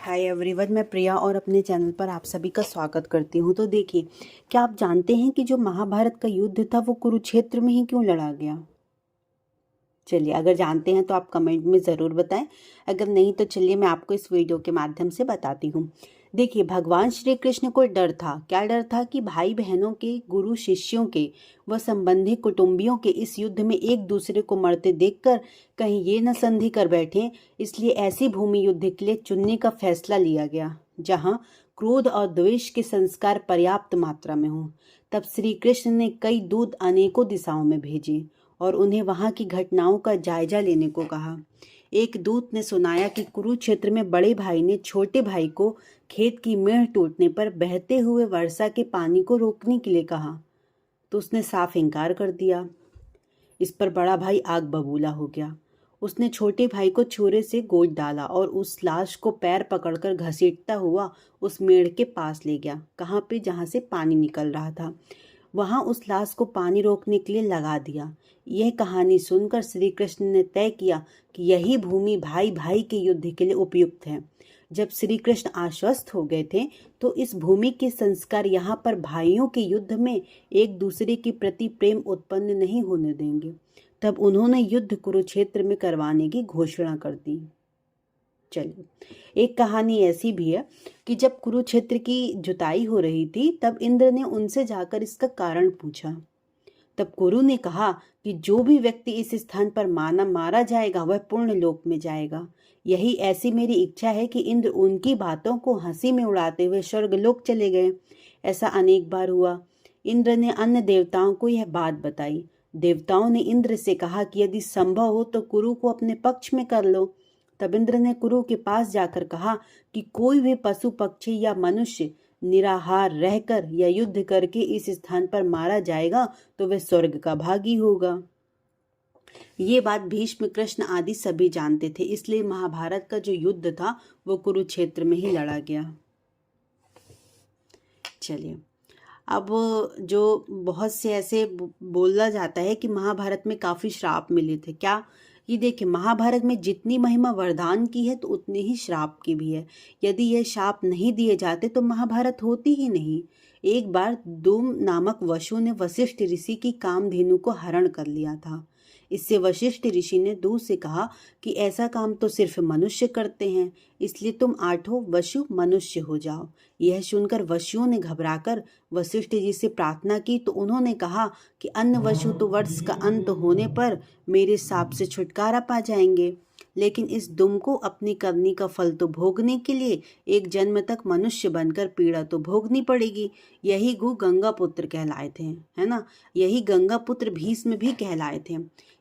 Hi everyone, मैं प्रिया और अपने चैनल पर आप सभी का स्वागत करती हूँ। तो देखिए, क्या आप जानते हैं कि जो महाभारत का युद्ध था वो कुरुक्षेत्र में ही क्यों लड़ा गया? चलिए, अगर जानते हैं तो आप कमेंट में ज़रूर बताएं। अगर नहीं तो चलिए मैं आपको इस वीडियो के माध्यम से बताती हूँ। देखिए, भगवान श्री कृष्ण को डर था। क्या डर था? कि भाई बहनों के, गुरु शिष्यों के व संबंधी कुटुंबियों के इस युद्ध में एक दूसरे को मरते देखकर कहीं ये न संधि कर बैठे। इसलिए ऐसी भूमि युद्ध के लिए चुनने का फैसला लिया गया जहाँ क्रोध और द्वेष के संस्कार पर्याप्त मात्रा में हों। तब श्री कृष्ण ने कई दूत अनेकों दिशाओं में भेजे और उन्हें वहां की घटनाओं का जायजा लेने को कहा। एक दूत ने सुनाया कि कुरुक्षेत्र में बड़े भाई ने छोटे भाई को खेत की मेड़ टूटने पर बहते हुए वर्षा के पानी को रोकने के लिए कहा, तो उसने साफ इनकार कर दिया। इस पर बड़ा भाई आग बबूला हो गया। उसने छोटे भाई को छुरे से गोद डाला और उस लाश को पैर पकड़कर घसीटता हुआ उस मेड़ के पास ले गया। कहाँ पे? जहाँ से पानी निकल रहा था। वहां उस लाश को पानी रोकने के लिए लगा दिया। यह कहानी सुनकर श्री कृष्ण ने तय किया कि यही भूमि भाई भाई के युद्ध के लिए उपयुक्त है। जब श्री कृष्ण आश्वस्त हो गए थे तो इस भूमि के संस्कार यहाँ पर भाइयों के युद्ध में एक दूसरे के प्रति प्रेम उत्पन्न नहीं होने देंगे। तब उन्होंने युद्ध कुरुक्षेत्र में करवाने की घोषणा कर दी। चलिए, एक कहानी ऐसी भी है कि जब कुरुक्षेत्र की जुताई हो रही थी तब इंद्र ने उनसे जाकर इसका कारण पूछा। तब कुरु ने कहा कि जो भी व्यक्ति इस स्थान पर मारा जाएगा वह पुण्य लोक में जाएगा। यही ऐसी मेरी इच्छा है कि इंद्र उनकी बातों को हंसी में उड़ाते हुए स्वर्गलोक चले गए। ऐसा अनेक बार हुआ। इंद्र ने अन्य देवताओं को यह बात बताई। देवताओं ने इंद्र से कहा कि यदि संभव हो तो कुरु को अपने पक्ष में कर लो। तब इंद्र ने कुरु के पास जाकर कहा कि कोई भी पशु पक्षी या मनुष्य निराहार रहकर या युद्ध करके इस स्थान पर मारा जाएगा तो वह स्वर्ग का भागी होगा। ये बात भीष्म, कृष्ण आदि सभी जानते थे, इसलिए महाभारत का जो युद्ध था वो कुरुक्षेत्र में ही लड़ा गया। चलिए, अब जो बहुत से ऐसे बोला जाता है कि महाभारत में काफी श्राप मिले थे। क्या? ये देखिए, महाभारत में जितनी महिमा वरदान की है तो उतनी ही श्राप की भी है। यदि यह श्राप नहीं दिए जाते तो महाभारत होती ही नहीं। एक बार दूम नामक वसु ने वशिष्ठ ऋषि की कामधेनु को हरण कर लिया था। इससे वशिष्ठ ऋषि ने दूत से कहा कि ऐसा काम तो सिर्फ मनुष्य करते हैं, इसलिए तुम 8 वसु मनुष्य हो जाओ। यह सुनकर वसुओं ने घबराकर वशिष्ठ जी से प्रार्थना की तो उन्होंने कहा कि अन्य वसु तो वर्ष का अंत होने पर मेरे शाप से छुटकारा पा जाएंगे, लेकिन इस दुम को अपनी करनी का फल तो भोगने के लिए एक जन्म तक मनुष्य बनकर पीड़ा तो भोगनी पड़ेगी। यही गु गंगा पुत्र कहलाए थे, है ना। यही गंगा पुत्र भीष्म भी कहलाए थे।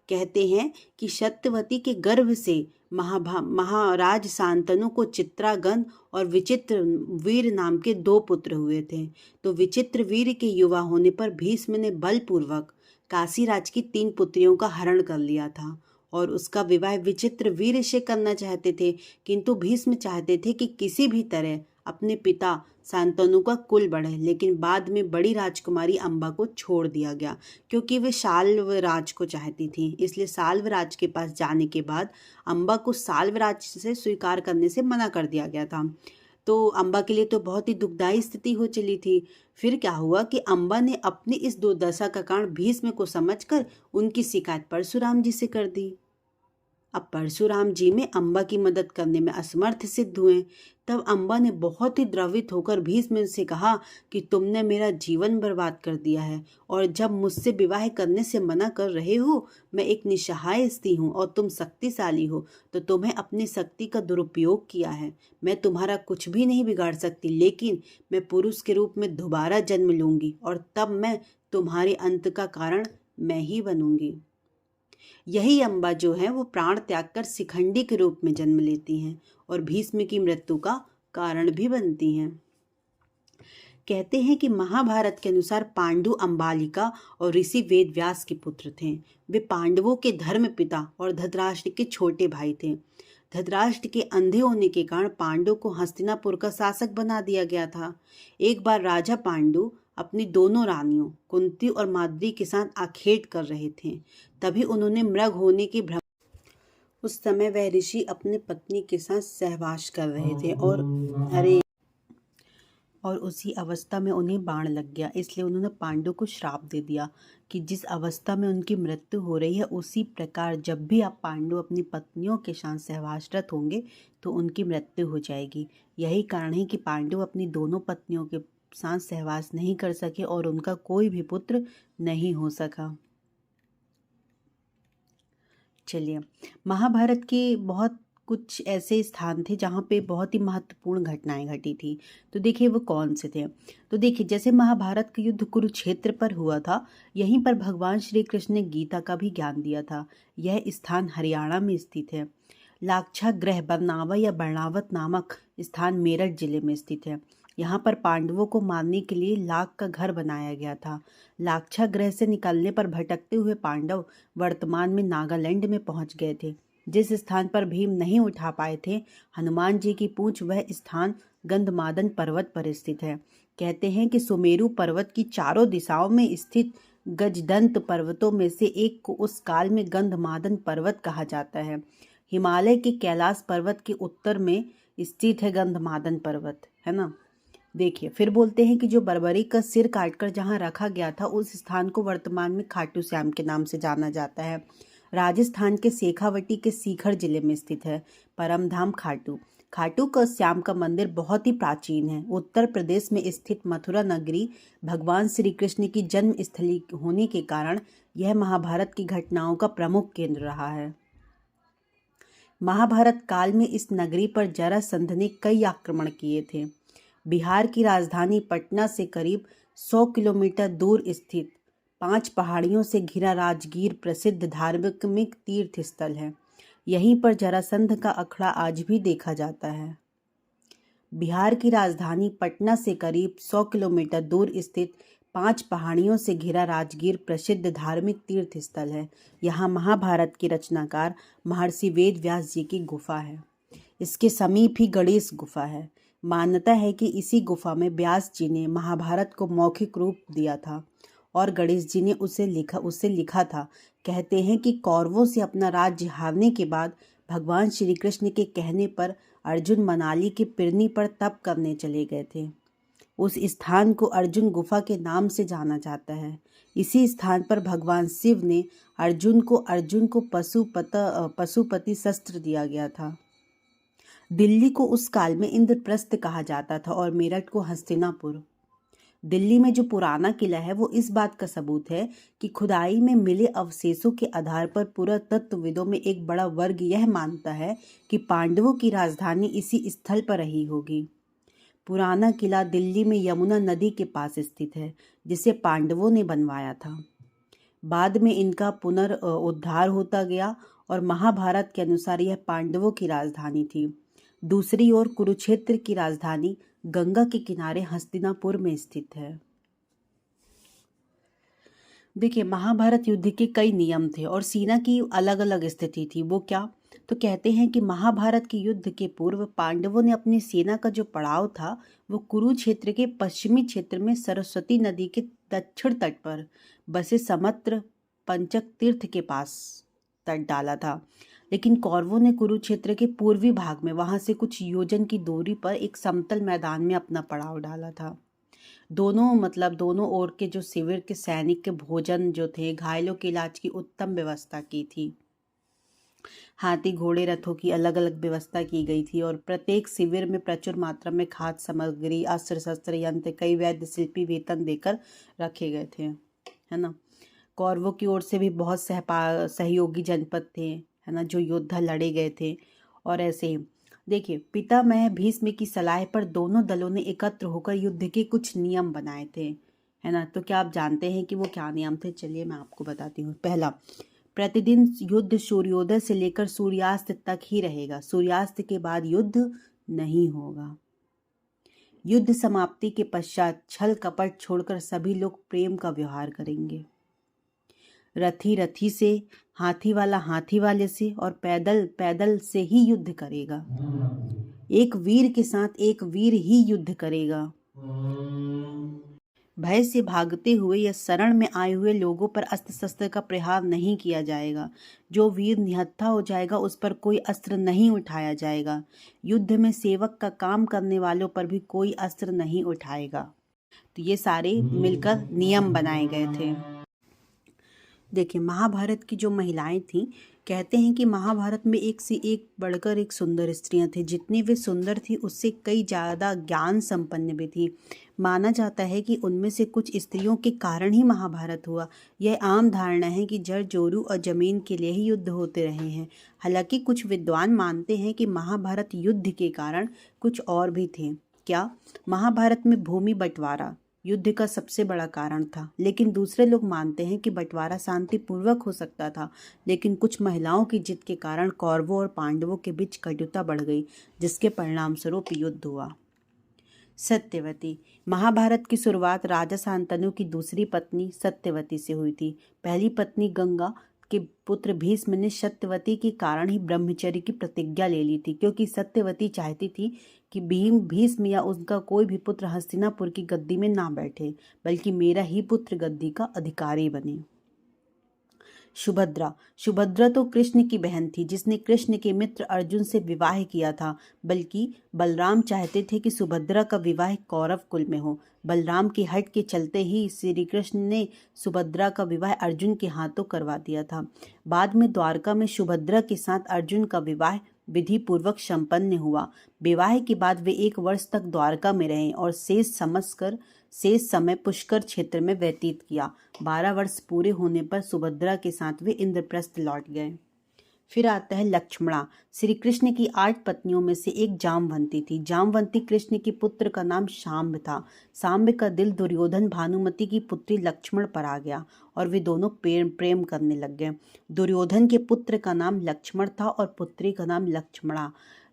कहते हैं कि सत्यवती के गर्भ से महाराज शांतनु को चित्रागन और विचित्र वीर नाम के 2 पुत्र हुए थे। तो विचित्र वीर के युवा होने पर भीष्म ने बलपूर्वक काशीराज की 3 पुत्रियों का हरण कर लिया था और उसका विवाह विचित्र वीर से करना चाहते थे, किंतु भीष्म चाहते थे कि किसी भी तरह अपने पिता शांतनु का कुल बढ़े। लेकिन बाद में बड़ी राजकुमारी अंबा को छोड़ दिया गया क्योंकि वे साल्वराज को चाहती थी। इसलिए साल्वराज के पास जाने के बाद अंबा को साल्वराज से स्वीकार करने से मना कर दिया गया था। तो अंबा के लिए तो बहुत ही दुखदायी स्थिति हो चली थी। फिर क्या हुआ कि अंबा ने अपनी इस दुर्दशा का कारण भीष्म को समझकर उनकी शिकायत परशुराम जी से कर दी। अब परशुराम जी में अंबा की मदद करने में असमर्थ सिद्ध हुए। तब अंबा ने बहुत ही द्रवित होकर भीष्म से कहा कि तुमने मेरा जीवन बर्बाद कर दिया है और जब मुझसे विवाह करने से मना कर रहे हो, मैं एक निस्सहाय स्त्री हूँ और तुम शक्तिशाली हो, तो तुम्हें अपनी शक्ति का दुरुपयोग किया है। मैं तुम्हारा कुछ भी नहीं बिगाड़ सकती, लेकिन मैं पुरुष के रूप में दोबारा जन्म लूंगी और तब मैं तुम्हारे अंत का कारण मैं ही बनूंगी। यही अंबा जो है वो प्राण त्याग कर शिखंडी के रूप में जन्म लेती हैं और भीष्म की मृत्यु का कारण भी बनती हैं। कहते हैं कि महाभारत के अनुसार पांडु अंबालिका और ऋषि वेदव्यास के पुत्र थे। वे पांडवों के धर्म पिता और धृतराष्ट्र के छोटे भाई थे। धृतराष्ट्र के अंधे होने के कारण पांडु को हस्तिनापुर का शासक बना दिया गया था। एक बार राजा पांडु अपनी दोनों रानियों कुंती और माद्री के साथ आखेट कर रहे थे। तभी उन्होंने मृग होने के भ्रम उस समय वह ऋषि अपनी पत्नी के साथ सहवास कर रहे थे और उसी अवस्था में उन्हें बाण लग गया। इसलिए उन्होंने पांडु को श्राप दे दिया कि जिस अवस्था में उनकी मृत्यु हो रही है उसी प्रकार जब भी आप पांडु अपनी पत्नियों के साथ सहवासरत होंगे तो उनकी मृत्यु हो जाएगी। यही कारण है कि पांडु अपनी दोनों पत्नियों के साथ सहवास नहीं कर सके और उनका कोई भी पुत्र नहीं हो सका। चलिए, महाभारत के बहुत कुछ ऐसे स्थान थे जहाँ पे बहुत ही महत्वपूर्ण घटनाएं घटी थी। तो देखिए वो कौन से थे। तो देखिए जैसे महाभारत का युद्ध कुरुक्षेत्र पर हुआ था, यहीं पर भगवान श्री कृष्ण ने गीता का भी ज्ञान दिया था। यह स्थान हरियाणा में स्थित है। लाक्षागृह बरनावा या बरनावत नामक स्थान मेरठ जिले में स्थित है। यहाँ पर पांडवों को मारने के लिए लाख का घर बनाया गया था। लाक्षागृह से निकलने पर भटकते हुए पांडव वर्तमान में नागालैंड में पहुंच गए थे। जिस स्थान पर भीम नहीं उठा पाए थे हनुमान जी की पूंछ, वह स्थान गंधमादन पर्वत पर स्थित है। कहते हैं कि सुमेरु पर्वत की चारों दिशाओं में स्थित गजदंत पर्वतों में से एक को उस काल में गंधमादन पर्वत कहा जाता है। हिमालय के कैलाश पर्वत के उत्तर में स्थित है गंधमादन पर्वत, है ना। देखिए फिर बोलते हैं कि जो बर्बरी का सिर काटकर जहाँ रखा गया था उस स्थान को वर्तमान में खाटू श्याम के नाम से जाना जाता है। राजस्थान के शेखावटी के सीकर जिले में स्थित है परमधाम खाटू। खाटू का श्याम का मंदिर बहुत ही प्राचीन है। उत्तर प्रदेश में स्थित मथुरा नगरी भगवान श्री कृष्ण की जन्म स्थली होने के कारण यह महाभारत की घटनाओं का प्रमुख केंद्र रहा है। महाभारत काल में इस नगरी पर जरासंध ने कई आक्रमण किए थे। बिहार की राजधानी पटना से करीब 100 किलोमीटर दूर स्थित 5 पहाड़ियों से घिरा राजगीर प्रसिद्ध धार्मिक तीर्थ स्थल है। यहीं पर जरासंध का अखाड़ा आज भी देखा जाता है। बिहार की राजधानी पटना से करीब 100 किलोमीटर दूर स्थित 5 पहाड़ियों से घिरा राजगीर प्रसिद्ध धार्मिक तीर्थ स्थल है। यहाँ महाभारत के रचनाकार महर्षि वेद व्यास जी की गुफा है। इसके समीप ही गणेश गुफा है। मान्यता है कि इसी गुफा में व्यास जी ने महाभारत को मौखिक रूप दिया था और गणेश जी ने उसे लिखा था। कहते हैं कि कौरवों से अपना राज्य हारने के बाद भगवान श्री कृष्ण के कहने पर अर्जुन मनाली के पिरनी पर तप करने चले गए थे। उस स्थान को अर्जुन गुफा के नाम से जाना जाता है। इसी स्थान पर भगवान शिव ने अर्जुन को पशुपति शस्त्र दिया गया था। दिल्ली को उस काल में इंद्रप्रस्थ कहा जाता था और मेरठ को हस्तिनापुर। दिल्ली में जो पुराना किला है वो इस बात का सबूत है कि खुदाई में मिले अवशेषों के आधार पर पुरातत्वविदों में एक बड़ा वर्ग यह मानता है कि पांडवों की राजधानी इसी स्थल पर रही होगी। पुराना किला दिल्ली में यमुना नदी के पास स्थित है, जिसे पांडवों ने बनवाया था। बाद में इनका पुनर्उद्धार होता गया और महाभारत के अनुसार यह पांडवों की राजधानी थी। दूसरी ओर कुरुक्षेत्र की राजधानी गंगा के किनारे हस्तिनापुर में स्थित है। देखिए महाभारत युद्ध के कई नियम थे और सेना की अलग अलग स्थिति थी। वो क्या? तो कहते हैं कि महाभारत के युद्ध के पूर्व पांडवों ने अपनी सेना का जो पड़ाव था वो कुरुक्षेत्र के पश्चिमी क्षेत्र में सरस्वती नदी के दक्षिण तट पर बसे समत्र पंचक तीर्थ के पास तट डाला था। लेकिन कौरवों ने कुरुक्षेत्र के पूर्वी भाग में वहां से कुछ योजन की दूरी पर एक समतल मैदान में अपना पड़ाव डाला था। दोनों ओर के जो शिविर के सैनिक के भोजन जो थे, घायलों के इलाज की उत्तम व्यवस्था की थी। हाथी घोड़े रथों की अलग अलग व्यवस्था की गई थी और प्रत्येक शिविर में प्रचुर मात्रा में खाद्य सामग्री, अस्त्र शस्त्र, यंत्र, कई वैद्य शिल्पी वेतन देकर रखे गए थे, है ना। कौरवों की ओर से भी बहुत सहयोगी जनपद थे, है ना, जो योद्धा लड़े गए थे। और ऐसे ही देखिए पितामह भीष्म की सलाह पर दोनों दलों ने एकत्र होकर युद्ध के कुछ नियम बनाए थे, है ना। तो क्या आप जानते हैं कि वो क्या नियम थे? चलिए मैं आपको बताती हूँ। पहला, प्रतिदिन युद्ध सूर्योदय से लेकर सूर्यास्त तक ही रहेगा। सूर्यास्त के बाद युद्ध नहीं होगा। युद्ध समाप्ति के पश्चात छल कपट छोड़कर सभी लोग प्रेम का व्यवहार करेंगे। रथी रथी से, हाथी वाला हाथी वाले से और पैदल पैदल से ही युद्ध करेगा। एक वीर के साथ एक वीर ही युद्ध करेगा। भय से भागते हुए या शरण में आए हुए लोगों पर अस्त्र शस्त्र का प्रहार नहीं किया जाएगा। जो वीर निहत्था हो जाएगा उस पर कोई अस्त्र नहीं उठाया जाएगा। युद्ध में सेवक का काम करने वालों पर भी कोई अस्त्र नहीं उठाएगा। तो ये सारे मिलकर नियम बनाए गए थे। देखिए, महाभारत की जो महिलाएं थीं, कहते हैं कि महाभारत में एक से एक बढ़कर एक सुंदर स्त्रियां थीं। जितनी वे सुंदर थी उससे कई ज़्यादा ज्ञान संपन्न भी थी। माना जाता है कि उनमें से कुछ स्त्रियों के कारण ही महाभारत हुआ। यह आम धारणा है कि जड़ जोरू और जमीन के लिए ही युद्ध होते रहे हैं। हालांकि कुछ विद्वान मानते हैं कि महाभारत युद्ध के कारण कुछ और भी थे। क्या? महाभारत में भूमि बंटवारा युद्ध का सबसे बड़ा कारण था, लेकिन दूसरे लोग मानते हैं कि बंटवारा शांतिपूर्वक हो सकता था, लेकिन कुछ महिलाओं की जिद के कारण कौरवों और पांडवों के बीच कटुता बढ़ गई, जिसके परिणाम स्वरूप युद्ध हुआ। सत्यवती। महाभारत की शुरुआत राजा शांतनु की दूसरी पत्नी सत्यवती से हुई थी। पहली पत्नी गंगा के पुत्र भीष्म ने सत्यवती के कारण ही ब्रह्मचर्य की प्रतिज्ञा ले ली थी, क्योंकि सत्यवती चाहती थी कि भीष्म या उनका कोई भी पुत्र हस्तिनापुर की गद्दी में ना बैठे, बल्कि मेरा ही पुत्र गद्दी का अधिकारी बने। सुभद्रा। सुभद्रा तो कृष्ण की बहन थी, जिसने कृष्ण के मित्र अर्जुन से विवाह किया था, बल्कि बलराम चाहते थे कि सुभद्रा का विवाह कौरव कुल में हो। बलराम की हट के चलते ही श्री कृष्ण ने सुभद्रा का विवाह अर्जुन के हाथों करवा दिया था। बाद में द्वारका में सुभद्रा के साथ अर्जुन का विवाह विधि पूर्वक संपन्न हुआ। विवाह के बाद वे 1 वर्ष तक द्वारका में रहे और शेष समय पुष्कर क्षेत्र में व्यतीत किया। 12 वर्ष पूरे होने पर सुभद्रा के साथ वे इंद्रप्रस्थ लौट गए। फिर आता है लक्ष्मणा। श्री कृष्ण की 8 पत्नियों में से एक जामवंती थी। जामवंती कृष्ण के पुत्र का नाम शाम्ब था। शाम्ब का दिल दुर्योधन भानुमति की पुत्री लक्ष्मण पर आ गया और वे दोनों प्रेम करने लग गए। दुर्योधन के पुत्र का नाम लक्ष्मण था और पुत्री का नाम लक्ष्मणा।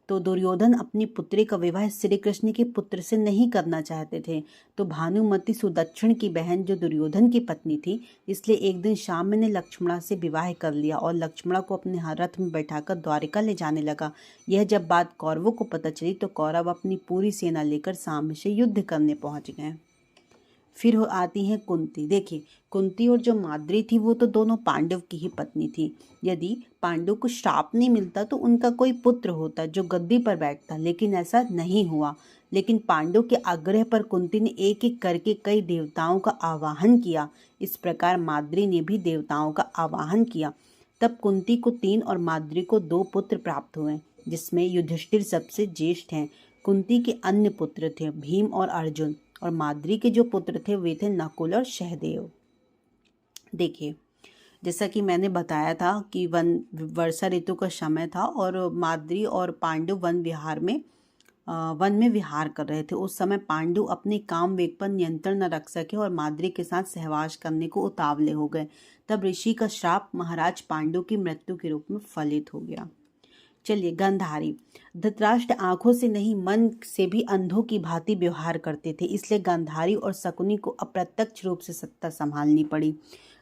तो दुर्योधन अपनी पुत्री का विवाह श्री कृष्ण के पुत्र से नहीं करना चाहते थे। तो भानुमति सुदक्षिण की बहन जो दुर्योधन की पत्नी थी, इसलिए एक दिन शाम ने लक्ष्मणा से विवाह कर लिया और लक्ष्मणा को अपने रथ में बैठाकर द्वारिका ले जाने लगा। यह जब बात कौरवों को पता चली तो कौरव अपनी पूरी सेना लेकर शाम से युद्ध करने पहुंच गए। फिर आती हैं कुंती। देखिए, कुंती और जो माद्री थी वो तो दोनों पांडव की ही पत्नी थी। यदि पांडव को श्राप नहीं मिलता तो उनका कोई पुत्र होता जो गद्दी पर बैठता, लेकिन ऐसा नहीं हुआ। लेकिन पांडव के आग्रह पर कुंती ने एक एक करके कई देवताओं का आवाहन किया। इस प्रकार माद्री ने भी देवताओं का आवाहन किया। तब कुंती को 3 और माद्री को 2 पुत्र प्राप्त हुए, जिसमें युधिष्ठिर सबसे ज्येष्ठ हैं। कुंती के अन्य पुत्र थे भीम और अर्जुन, और माद्री के जो पुत्र थे वे थे नकुल और सहदेव। देखिए, जैसा कि मैंने बताया था कि वर्षा ऋतु का समय था और माद्री और पांडव वन में विहार कर रहे थे। उस समय पांडु अपने काम वेग पर नियंत्रण न रख सके और माद्री के साथ सहवास करने को उतावले हो गए। तब ऋषि का श्राप महाराज पांडु की मृत्यु के रूप में फलित हो गया। चलिए, गांधारी। धृतराष्ट्र आंखों से नहीं मन से भी अंधों की भांति व्यवहार करते थे, इसलिए गांधारी और शकुनी को अप्रत्यक्ष रूप से सत्ता संभालनी पड़ी।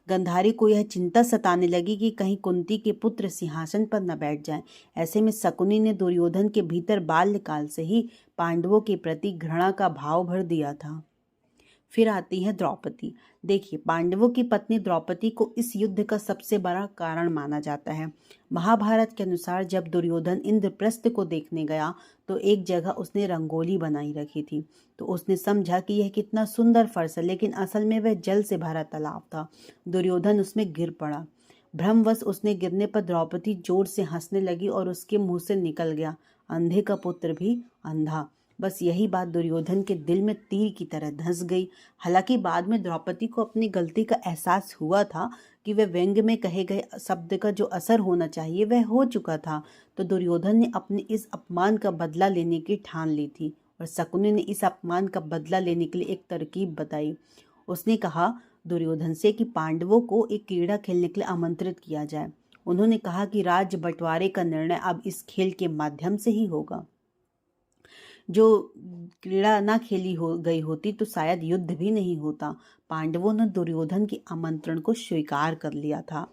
गांधारी को यह चिंता सताने लगी कि कहीं कुंती के पुत्र सिंहासन पर न बैठ जाएं। ऐसे में शकुनी ने दुर्योधन के भीतर बाल्यकाल से ही पांडवों के प्रति घृणा का भाव भर दिया था। फिर आती है द्रौपदी। देखिए, पांडवों की पत्नी द्रौपदी को इस युद्ध का सबसे बड़ा कारण माना जाता है। महाभारत के अनुसार जब दुर्योधन इंद्रप्रस्थ को देखने गया तो एक जगह उसने रंगोली बनाई रखी थी। तो उसने समझा कि यह कितना सुंदर फर्श है, लेकिन असल में वह जल से भरा तालाब था। दुर्योधन उसमें गिर पड़ा। भ्रमवश उसने गिरने पर द्रौपदी जोर से हंसने लगी और उसके मुंह से निकल गया, अंधे का पुत्र भी अंधा। बस यही बात दुर्योधन के दिल में तीर की तरह धंस गई। हालांकि बाद में द्रौपदी को अपनी गलती का एहसास हुआ था कि वह व्यंग्य में कहे गए शब्द का जो असर होना चाहिए वह हो चुका था। तो दुर्योधन ने अपने इस अपमान का बदला लेने की ठान ली थी और शकुनी ने इस अपमान का बदला लेने के लिए एक तरकीब बताई। उसने कहा दुर्योधन से कि पांडवों को एक क्रीड़ा खेलने के लिए आमंत्रित किया जाए। उन्होंने कहा कि राज्य बंटवारे का निर्णय अब इस खेल के माध्यम से ही होगा। जो क्रीड़ा ना खेली गई होती तो शायद युद्ध भी नहीं होता। पांडवों ने दुर्योधन के आमंत्रण को स्वीकार कर लिया था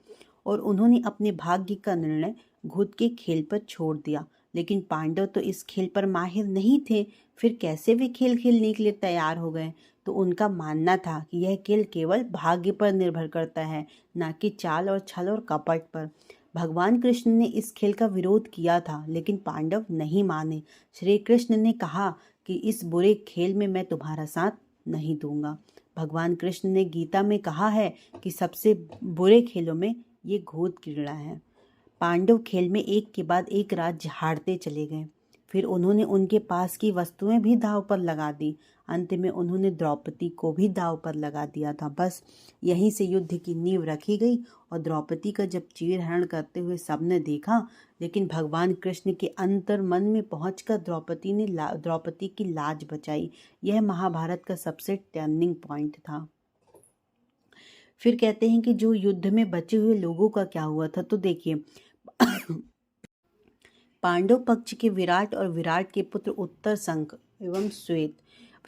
और उन्होंने अपने भाग्य का निर्णय घुत के खेल पर छोड़ दिया। लेकिन पांडव तो इस खेल पर माहिर नहीं थे, फिर कैसे वे खेल खेलने के लिए तैयार हो गए। तो उनका मानना था कि यह खेल केवल भाग्य पर निर्भर करता है, ना कि चाल और छल और कपट पर। भगवान कृष्ण ने इस खेल का विरोध किया था, लेकिन पांडव नहीं माने। श्री कृष्ण ने कहा कि इस बुरे खेल में मैं तुम्हारा साथ नहीं दूंगा। भगवान कृष्ण ने गीता में कहा है कि सबसे बुरे खेलों में ये घोर क्रीड़ा है। पांडव खेल में एक के बाद एक राज्य हारते चले गए। फिर उन्होंने उनके पास की वस्तुएं भी दांव पर लगा दी। अंत में उन्होंने द्रौपदी को भी दांव पर लगा दिया था। बस यहीं से युद्ध की नींव रखी गई और द्रौपदी का जब चीरहरण करते हुए सबने देखा, लेकिन भगवान कृष्ण के अंतर मन में पहुंचकर द्रौपदी की लाज बचाई। यह महाभारत का सबसे टर्निंग पॉइंट था। फिर कहते हैं कि जो युद्ध में बचे हुए लोगों का क्या हुआ था, तो देखिए पांडव पक्ष के विराट और विराट के पुत्र उत्तर संक एवं श्वेत,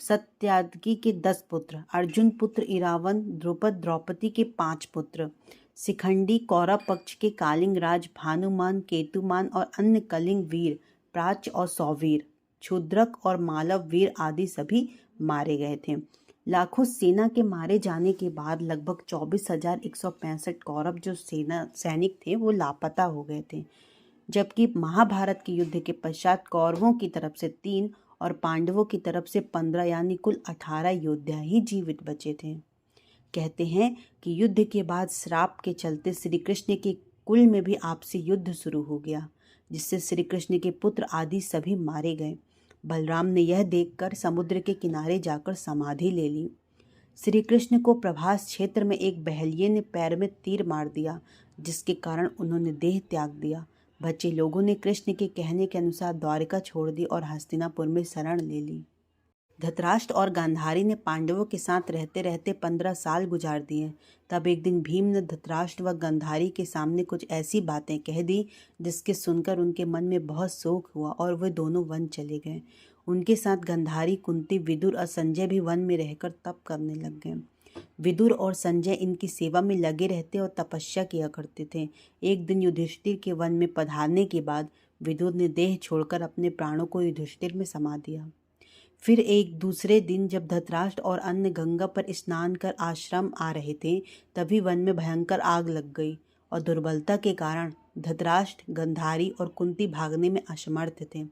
सत्याग्नि के 10 पुत्र, अर्जुन पुत्र इरावन, द्रुपद द्रौपदी के 5 पुत्र, शिखंडी कौरव पक्ष के कालिंग राज भानुमान, केतुमान और अन्य कलिंग वीर, प्राच्य और सौवीर, क्षुद्रक और मालव वीर आदि सभी मारे गए थे। लाखों सेना के मारे जाने के बाद लगभग 24,165 कौरव जो सैनिक थे वो लापता हो गए थे, जबकि महाभारत के युद्ध के पश्चात कौरवों की तरफ से 3 और पांडवों की तरफ से 15 यानी कुल 18 योद्धा ही जीवित बचे थे। कहते हैं कि युद्ध के बाद श्राप के चलते श्री कृष्ण के कुल में भी आपसी युद्ध शुरू हो गया, जिससे श्री कृष्ण के पुत्र आदि सभी मारे गए। बलराम ने यह देखकर समुद्र के किनारे जाकर समाधि ले ली। श्री कृष्ण को प्रभास क्षेत्र में एक बहलिये ने पैर में तीर मार दिया, जिसके कारण उन्होंने देह त्याग दिया। बचे लोगों ने कृष्ण के कहने के अनुसार द्वारिका छोड़ दी और हस्तिनापुर में शरण ले ली। धृतराष्ट्र और गांधारी ने पांडवों के साथ रहते रहते 15 साल गुजार दिए। तब एक दिन भीम ने धृतराष्ट्र व गांधारी के सामने कुछ ऐसी बातें कह दी जिसके सुनकर उनके मन में बहुत शोक हुआ और वे दोनों वन चले गए। उनके साथ गांधारी, कुंती, विदुर और संजय भी वन में रहकर तप करने लग गए। विदुर और संजय इनकी सेवा में लगे रहते और तपस्या किया करते थे। एक दिन युधिष्ठिर के वन में पधारने के बाद विदुर ने देह छोड़कर अपने प्राणों को युधिष्ठिर में समा दिया। फिर एक दूसरे दिन जब धृतराष्ट्र और अन्य गंगा पर स्नान कर आश्रम आ रहे थे, तभी वन में भयंकर आग लग गई और दुर्बलता के कारण धृतराष्ट्र, गांधारी और कुंती भागने में असमर्थ थे।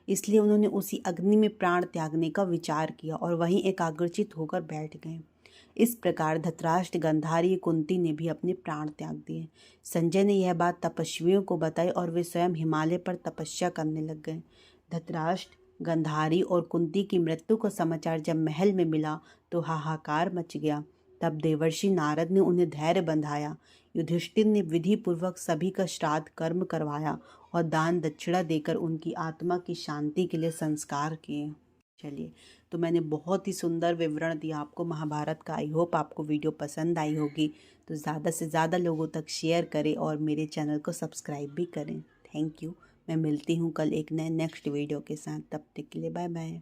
इसलिए उन्होंने उसी अग्नि में प्राण त्यागने का विचार किया और वहीं एकाग्रचित होकर बैठ गए। इस प्रकार धृतराष्ट्र, गांधारी, कुंती ने भी अपने प्राण त्याग दिए। संजय ने यह बात तपस्वियों को बताई और वे स्वयं हिमालय पर तपस्या करने लग गए। धृतराष्ट्र, गांधारी और कुंती की मृत्यु का समाचार जब महल में मिला तो हाहाकार मच गया। तब देवर्षि नारद ने उन्हें धैर्य बंधाया। युधिष्ठिर ने विधि पूर्वक सभी का श्राद्ध कर्म करवाया और दान दक्षिणा देकर उनकी आत्मा की शांति के लिए संस्कार किए। चलिए, तो मैंने बहुत ही सुंदर विवरण दिया आपको महाभारत का। आई होप आपको वीडियो पसंद आई होगी। तो ज़्यादा से ज़्यादा लोगों तक शेयर करें और मेरे चैनल को सब्सक्राइब भी करें। Thank you. मैं मिलती हूँ कल एक नए नेक्स्ट वीडियो के साथ। तब तक के लिए बाय बाय।